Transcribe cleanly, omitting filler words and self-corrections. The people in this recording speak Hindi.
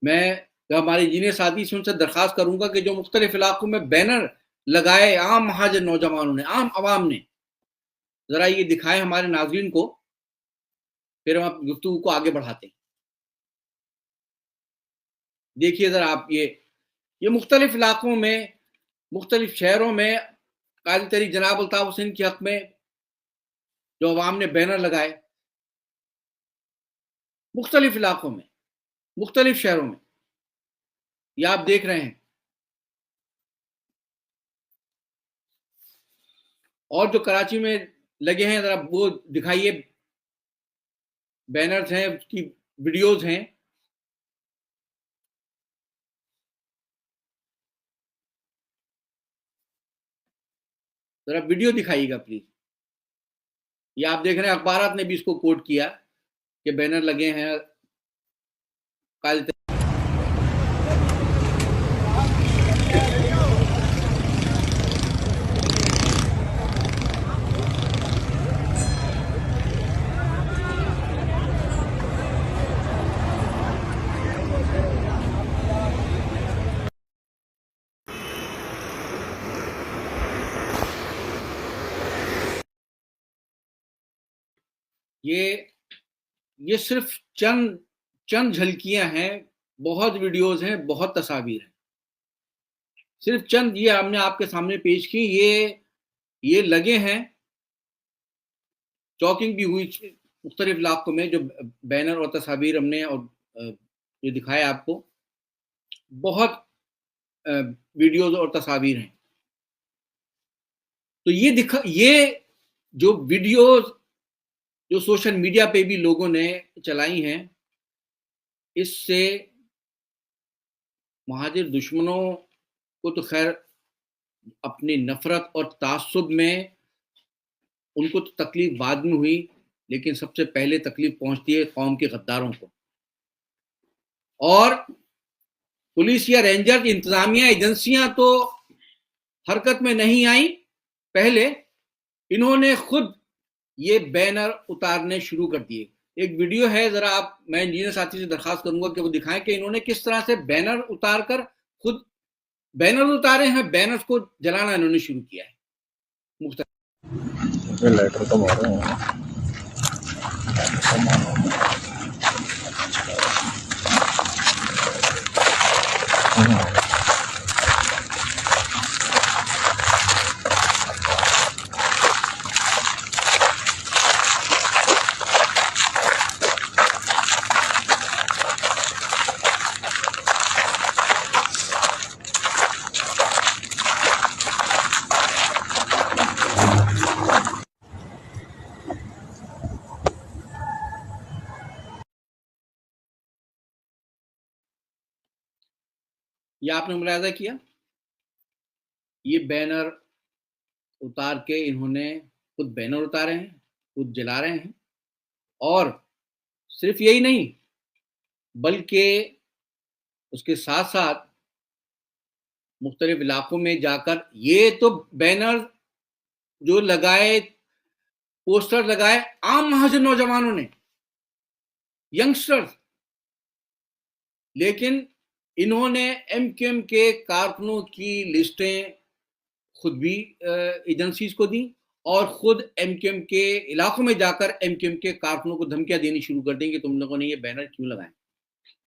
मैं हमारे इंजीनियर साथी से उनसे दरख्वास्त करूंगा कि जो मुख्तलिफ इलाकों में बैनर लगाए आम महाजन नौजवानों ने, आम आवाम ने, जरा ये दिखाए हमारे नाजरीन को, फिर हम गुफ्तगू को आगे बढ़ाते हैं। देखिए जरा आप ये मुख्तलिफ इलाकों में, मुख्तलिफ शहरों में काजी तरीक जनाब अल्ताफ हुसैन के हक में जो अवाम ने बैनर लगाए, मुख्तलिफ इलाकों में, मुख्तलिफ शहरों में, ये आप देख रहे हैं। और जो कराची में लगे हैं जरा वो दिखाइए, बैनर्स हैं, उसकी वीडियोज हैं। जरा वीडियो दिखाइएगा प्लीज। ये आप देख रहे हैं, अखबारात ने भी इसको कोट किया कि बैनर लगे हैं काजी। ये सिर्फ चंद चंद झलकियां हैं, बहुत वीडियोज हैं, बहुत तस्वीर हैं। सिर्फ चंद ये हमने आपके सामने पेश की। ये लगे हैं, चौकिंग भी हुई मुख्तलिफ इलाकों में, जो बैनर और तस्वीर हमने और ये दिखाया आपको, बहुत वीडियोज और तस्वीर हैं। तो ये जो वीडियोज जो सोशल मीडिया पे भी लोगों ने चलाई हैं, इससे महाजिर दुश्मनों को तो खैर अपनी नफरत और तासुब में उनको तो तकलीफ बाद में हुई, लेकिन सबसे पहले तकलीफ पहुंचती है कौम के गद्दारों को। और पुलिस या रेंजर इंतजामिया एजेंसियां तो हरकत में नहीं आई, पहले इन्होंने खुद ये बैनर उतारने शुरू कर दिए। एक वीडियो है, जरा आप, मैं इंजीनियर साथी से दरखास्त करूंगा कि वो दिखाएं कि इन्होंने किस तरह से बैनर उतारकर खुद बैनर उतारे हैं, बैनर्स को जलाना इन्होंने शुरू किया है। लेटर तो मारो ये आपने मुलाहिजा किया, ये बैनर उतार के इन्होंने खुद बैनर उतारे हैं, खुद जला रहे हैं। और सिर्फ यही नहीं, बल्कि उसके साथ साथ मुख्तलिफ इलाकों में जाकर ये तो बैनर जो लगाए, पोस्टर लगाए आम महाजन नौजवानों ने, यंगस्टर्स, लेकिन इन्होंने एमक्यूएम के कारकुनों की लिस्टें खुद भी एजेंसीज को दी और खुद एमक्यूएम के इलाकों में जाकर एमक्यूएम के कारकुनों को धमकियां देनी शुरू कर देंगे, तुम लोगों ने ये बैनर क्यों लगाए।